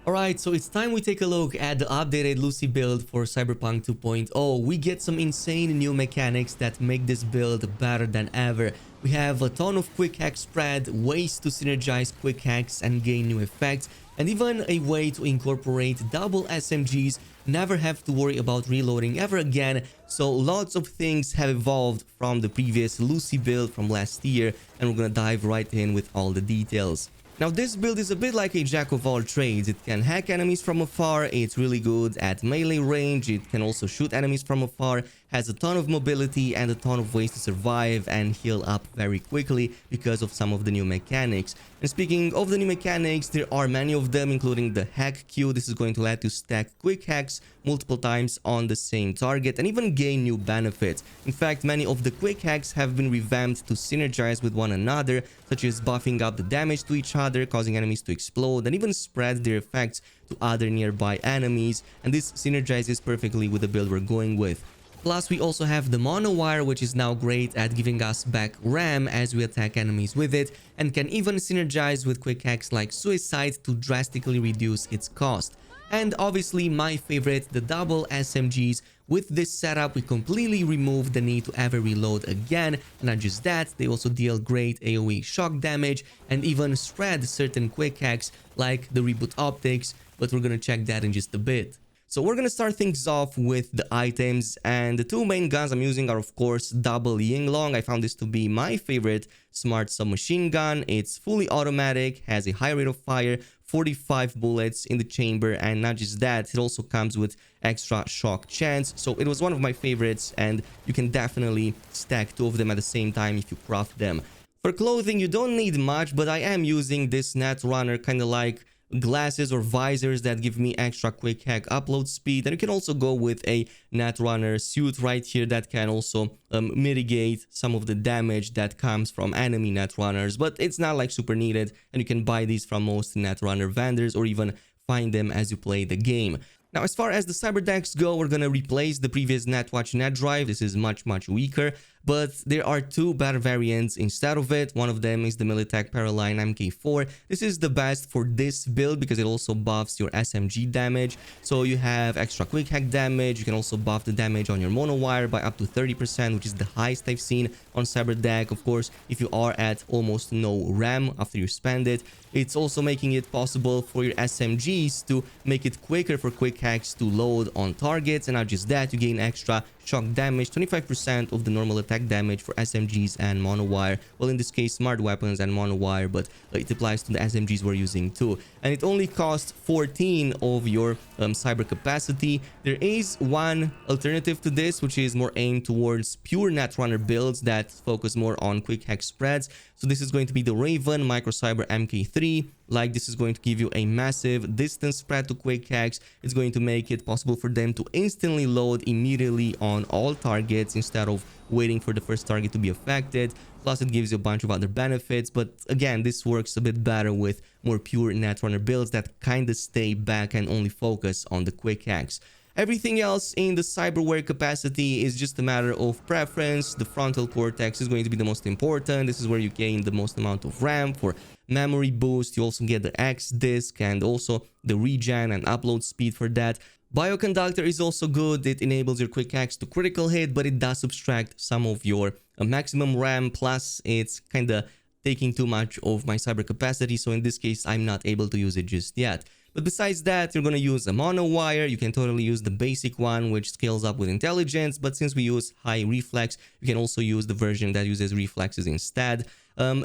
Alright, so it's time we take a look at the updated Lucy build for Cyberpunk 2.0. We get some insane new mechanics that make this build better than ever. We have a ton of quick hack spread, ways to synergize quick hacks and gain new effects, and even a way to incorporate double SMGs, never have to worry about reloading ever again. So lots of things have evolved from the previous Lucy build from last year, and we're gonna dive right in with all the details. Now this build is a bit like a jack of all trades. It can hack enemies from afar, it's really good at melee range, it can also shoot enemies from afar, has a ton of mobility and a ton of ways to survive and heal up very quickly because of some of the new mechanics. And speaking of the new mechanics, there are many of them, including the hack queue. This is going to let you stack quick hacks multiple times on the same target and even gain new benefits. In fact, many of the quick hacks have been revamped to synergize with one another, such as buffing up the damage to each other, causing enemies to explode, and even spread their effects to other nearby enemies. And this synergizes perfectly with the build we're going with. Plus, we also have the mono wire, which is now great at giving us back RAM as we attack enemies with it, and can even synergize with quick hacks like suicide to drastically reduce its cost. And obviously my favorite, the double SMGs. With this setup, we completely remove the need to ever reload again. And not just that, they also deal great AoE shock damage and even spread certain quick hacks like the reboot optics, but we're gonna check that in just a bit. So we're gonna start things off with the items, and the two main guns I'm using are of course double Yinglong. I found this to be my favorite smart submachine gun. It's fully automatic, has a high rate of fire, 45 bullets in the chamber, and not just that, it also comes with extra shock chance. So it was one of my favorites, and you can definitely stack two of them at the same time if you craft them. For clothing, you don't need much, but I am using this Netrunner, kind of like glasses or visors that give me extra quick hack upload speed. And you can also go with a Netrunner suit right here that can also mitigate some of the damage that comes from enemy Netrunners, but it's not like super needed, and you can buy these from most Netrunner vendors or even find them as you play the game. Now, as far as the Cyberdecks go, we're gonna replace the previous Netwatch Net Drive. This is much weaker, but there are two better variants instead of it. One of them is the Militech Paraline MK4. This is the best for this build because it also buffs your SMG damage. So you have extra quick hack damage. You can also buff the damage on your mono wire by up to 30%, which is the highest I've seen on Cyberdeck. Of course, if you are at almost no RAM after you spend it. It's also making it possible for your SMGs to make it quicker for quick hacks to load on targets, and not just that, you gain extra shock damage, 25% of the normal attack damage for SMGs and monowire. Well, in this case, smart weapons and monowire, but it applies to the SMGs we're using too. And it only costs 14 of your cyber capacity. There is one alternative to this, which is more aimed towards pure Netrunner builds that focus more on quick hack spreads. So this is going to be the Raven Microcyber MK3. Like, this is going to give you a massive distance spread to quick hacks. It's going to make it possible for them to instantly load immediately on all targets instead of waiting for the first target to be affected. Plus, it gives you a bunch of other benefits. But again, this works a bit better with more pure Netrunner builds that kind of stay back and only focus on the quick hacks. Everything else in the Cyberware capacity is just a matter of preference. The frontal cortex is going to be the most important. This is where you gain the most amount of RAM for memory boost. You also get the X disk and also the regen and upload speed for that. Bioconductor is also good. It enables your quick hacks to critical hit, but it does subtract some of your maximum RAM. Plus, it's kind of taking too much of my cyber capacity, so in this case, I'm not able to use it just yet. But besides that, you're going to use a mono wire. You can totally use the basic one, which scales up with intelligence. But since we use high reflex, you can also use the version that uses reflexes instead.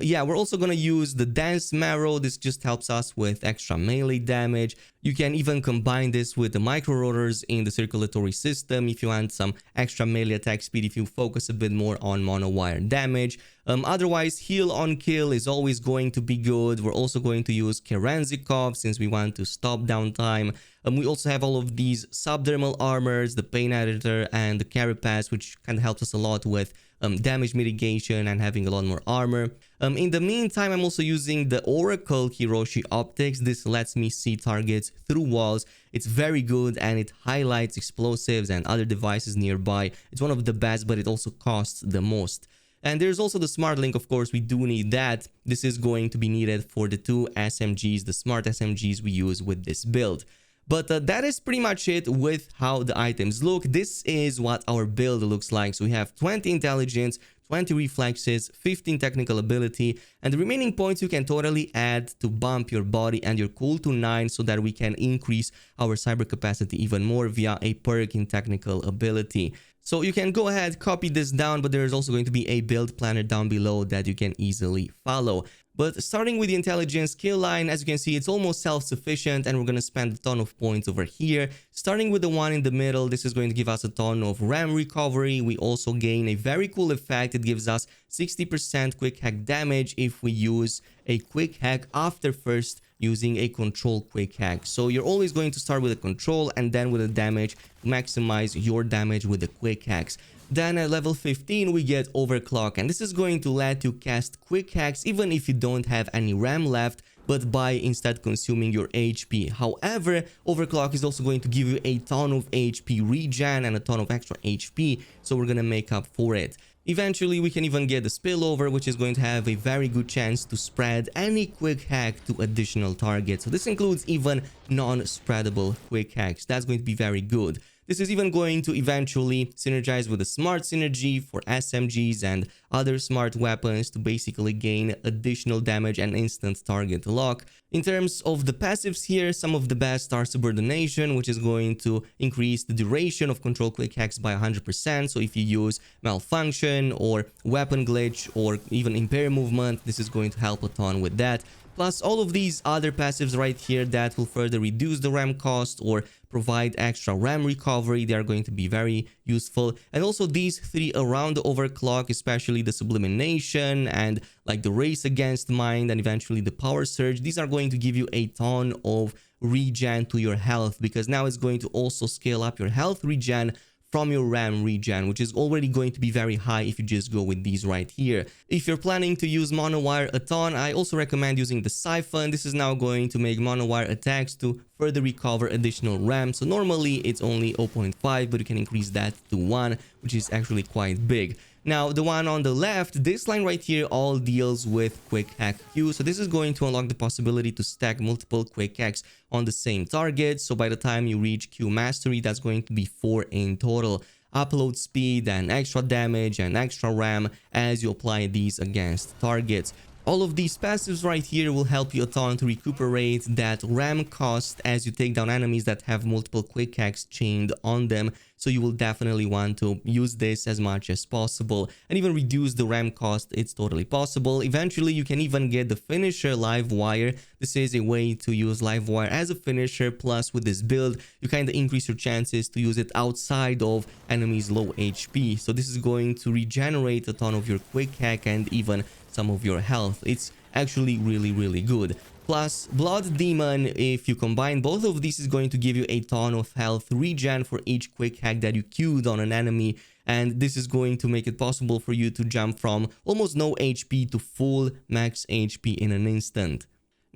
Yeah, we're also going to use the Dance Marrow. This just helps us with extra melee damage. You can even combine this with the micro rotors in the circulatory system if you want some extra melee attack speed, if you focus a bit more on mono wire damage. Otherwise, heal on kill is always going to be good. We're also going to use KhrazeGaming since we want to stop downtime. We also have all of these subdermal armors, the pain editor, and the carapace, which kind of helps us a lot with damage mitigation and having a lot more armor. In the meantime, I'm also using the Oracle Hiroshi optics. This lets me see targets through walls. It's very good and it highlights explosives and other devices nearby. It's one of the best, but it also costs the most. And there's also the smart link, of course, we do need that. This is going to be needed for the 2 SMGs, the smart SMGs we use with this build. But that is pretty much it with how the items look. This is what our build looks like. So we have 20 intelligence, 20 reflexes, 15 technical ability, and the remaining points you can totally add to bump your body and your cool to 9 so that we can increase our cyber capacity even more via a perk in technical ability. So you can go ahead, copy this down, but there is also going to be a build planner down below that you can easily follow. But starting with the intelligence skill line, as you can see, it's almost self-sufficient, and we're going to spend a ton of points over here. Starting with the one in the middle, this is going to give us a ton of RAM recovery. We also gain a very cool effect. It gives us 60% quick hack damage if we use a quick hack after first using a control quick hack. So you're always going to start with a control and then with a damage to maximize your damage with the quick hacks. Then at level 15 we get overclock, and this is going to let you cast quick hacks even if you don't have any RAM left, but by instead consuming your HP. However, overclock is also going to give you a ton of HP regen and a ton of extra HP, so we're gonna make up for it. Eventually, we can even get the spillover, which is going to have a very good chance to spread any quick hack to additional targets. So this includes even non-spreadable quick hacks. That's going to be very good. This is even going to eventually synergize with the smart synergy for SMGs and other smart weapons to basically gain additional damage and instant target lock. In terms of the passives here, some of the best are subordination, which is going to increase the duration of control quick hacks by 100%. So if you use malfunction or weapon glitch or even impair movement, this is going to help a ton with that. Plus all of these other passives right here that will further reduce the RAM cost or provide extra RAM recovery. They are going to be very useful. And also these 3 around the overclock, especially the sublimination and like the race against mind and eventually the power surge. These are going to give you a ton of regen to your health, because now it's going to also scale up your health regen from your RAM regen, which is already going to be very high if you just go with these right here. If you're planning to use monowire a ton, I also recommend using the siphon. This is now going to make monowire attacks to further recover additional RAM. So normally it's only 0.5, but you can increase that to 1, which is actually quite big. Now, the one on the left, this line right here all deals with quick hack Q. So this is going to unlock the possibility to stack multiple quick hacks on the same target. So by the time you reach Q mastery, that's going to be 4 in total. Upload speed and extra damage and extra RAM as you apply these against targets. All of these passives right here will help you a ton to recuperate that RAM cost as you take down enemies that have multiple quick hacks chained on them. So you will definitely want to use this as much as possible and even reduce the RAM cost. It's totally possible. Eventually, you can even get the finisher live wire. This is a way to use live wire as a finisher. Plus, with this build, you kind of increase your chances to use it outside of enemies' low HP. So this is going to regenerate a ton of your quick hack and even some of your health. It's actually really good. Plus, Blood Demon, if you combine both of these, is going to give you a ton of health regen for each quick hack that you queued on an enemy. And this is going to make it possible for you to jump from almost no HP to full max HP in an instant.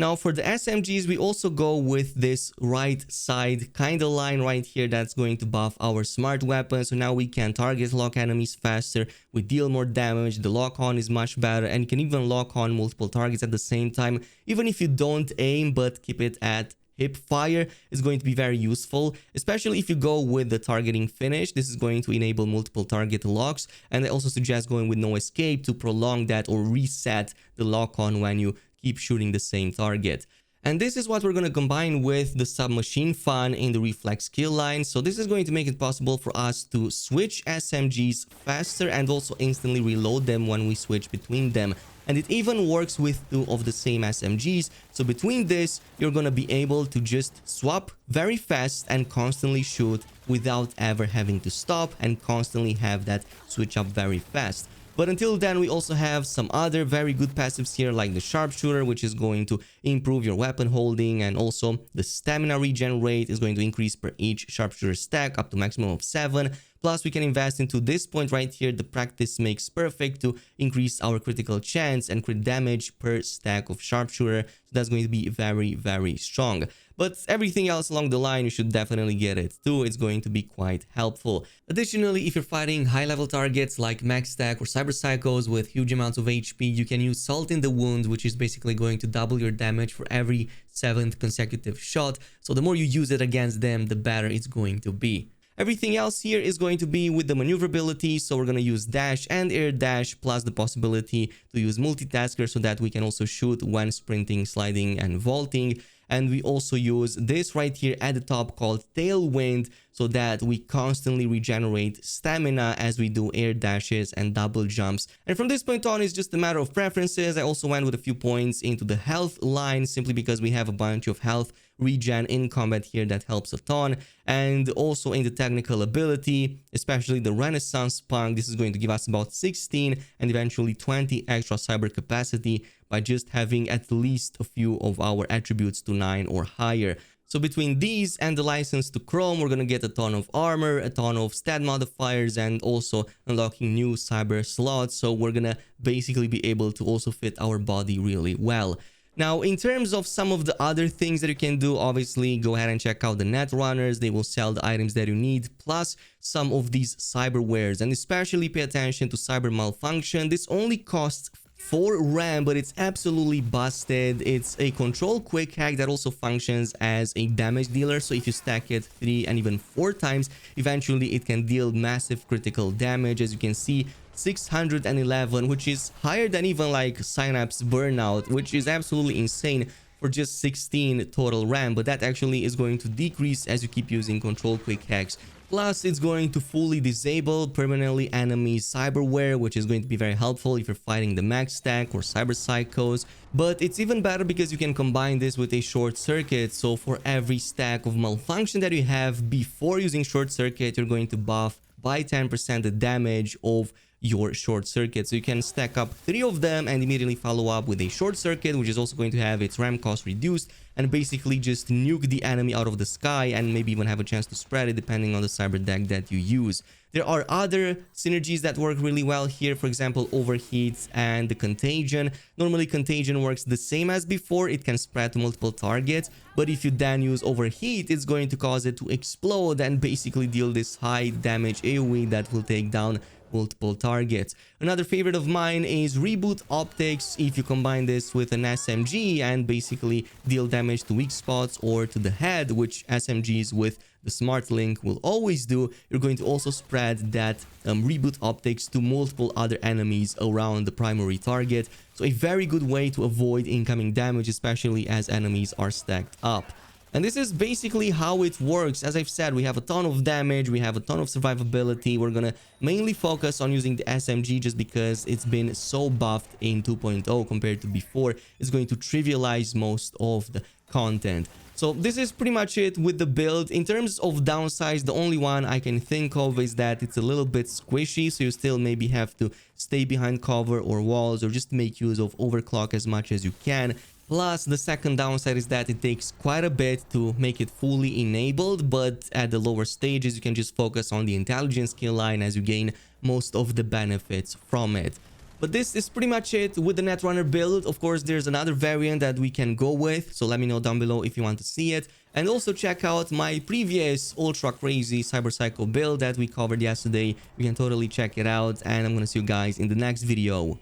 Now for the SMGs, we also go with this right side kind of line right here that's going to buff our smart weapons. So now we can target lock enemies faster, we deal more damage, the lock on is much better, and you can even lock on multiple targets at the same time. Even if you don't aim but keep it at hip fire, is going to be very useful, especially if you go with the targeting finish. This is going to enable multiple target locks, and I also suggest going with no escape to prolong that or reset the lock on when you keep shooting the same target. And this is what we're going to combine with the submachine fun in the reflex skill line. So this is going to make it possible for us to switch SMGs faster and also instantly reload them when we switch between them. And it even works with 2 of the same SMGs. So between this, you're going to be able to just swap very fast and constantly shoot without ever having to stop and constantly have that switch up very fast. But until then, we also have some other very good passives here, like the sharpshooter, which is going to improve your weapon holding, and also the stamina regen rate is going to increase per each sharpshooter stack up to maximum of 7. Plus, we can invest into this point right here, the practice makes perfect, to increase our critical chance and crit damage per stack of sharpshooter. So that's going to be very strong. but everything else along the line, you should definitely get it too. It's going to be quite helpful. Additionally, if you're fighting high-level targets like Max Stack or Cyber Psychos with huge amounts of HP, you can use Salt in the Wound, which is basically going to double your damage for every 7th consecutive shot. So the more you use it against them, the better it's going to be. Everything else here is going to be with the maneuverability, so we're going to use dash and air dash, plus the possibility to use multitasker so that we can also shoot when sprinting, sliding, and vaulting. And we also use this right here at the top called Tailwind, so that we constantly regenerate stamina as we do air dashes and double jumps. And from this point on, it's just a matter of preferences. I also went with a few points into the health line, simply because we have a bunch of health regen in combat here that helps a ton. And also in the technical ability, especially the Renaissance Punk, this is going to give us about 16 and eventually 20 extra cyber capacity by just having at least a few of our attributes to 9 or higher. So between these and the license to Chrome, we're gonna get a ton of armor, a ton of stat modifiers, and also unlocking new cyber slots. So we're gonna basically be able to also fit our body really well. Now, in terms of some of the other things that you can do, obviously, go ahead and check out the Netrunners. They will sell the items that you need, plus some of these cyberwares. And especially pay attention to cyber malfunction. This only costs 4 RAM, but it's absolutely busted. It's a control quick hack that also functions as a damage dealer. So if you stack it 3 and even 4 times, eventually it can deal massive critical damage. As you can see, 611, which is higher than even like Synapse Burnout, which is absolutely insane for just 16 total RAM. But that actually is going to decrease as you keep using control quick hacks. Plus, it's going to fully disable permanently enemy cyberware, which is going to be very helpful if you're fighting the max stack or cyber psychos. But it's even better because you can combine this with a short circuit. So for every stack of malfunction that you have before using short circuit, you're going to buff by 10% the damage of your short circuit. So you can stack up 3 of them and immediately follow up with a short circuit, which is also going to have its RAM cost reduced, and basically just nuke the enemy out of the sky and maybe even have a chance to spread it depending on the cyber deck that you use. There are other synergies that work really well here, for example, overheat and the contagion. Normally contagion works the same as before, it can spread to multiple targets, but if you then use overheat, it's going to cause it to explode and basically deal this high damage AoE that will take down multiple targets. Another favorite of mine is Reboot Optics. If you combine this with an SMG and basically deal damage to weak spots or to the head, which SMGs with the Smart Link will always do, you're going to also spread that Reboot Optics to multiple other enemies around the primary target. So a very good way to avoid incoming damage, especially as enemies are stacked up. And this is basically how it works. As I've said, we have a ton of damage, we have a ton of survivability. We're gonna mainly focus on using the SMG just because it's been so buffed in 2.0 compared to before. It's going to trivialize most of the content. So this is pretty much it with the build. In terms of downsides, the only one I can think of is that it's a little bit squishy, so you still maybe have to stay behind cover or walls or just make use of overclock as much as you can. Plus, the second downside is that it takes quite a bit to make it fully enabled, but at the lower stages, you can just focus on the intelligence skill line as you gain most of the benefits from it. But this is pretty much it with the Netrunner build. Of course, there's another variant that we can go with, so let me know down below if you want to see it. And also check out my previous ultra crazy Cyber Psycho build that we covered yesterday. You can totally check it out, and I'm gonna see you guys in the next video.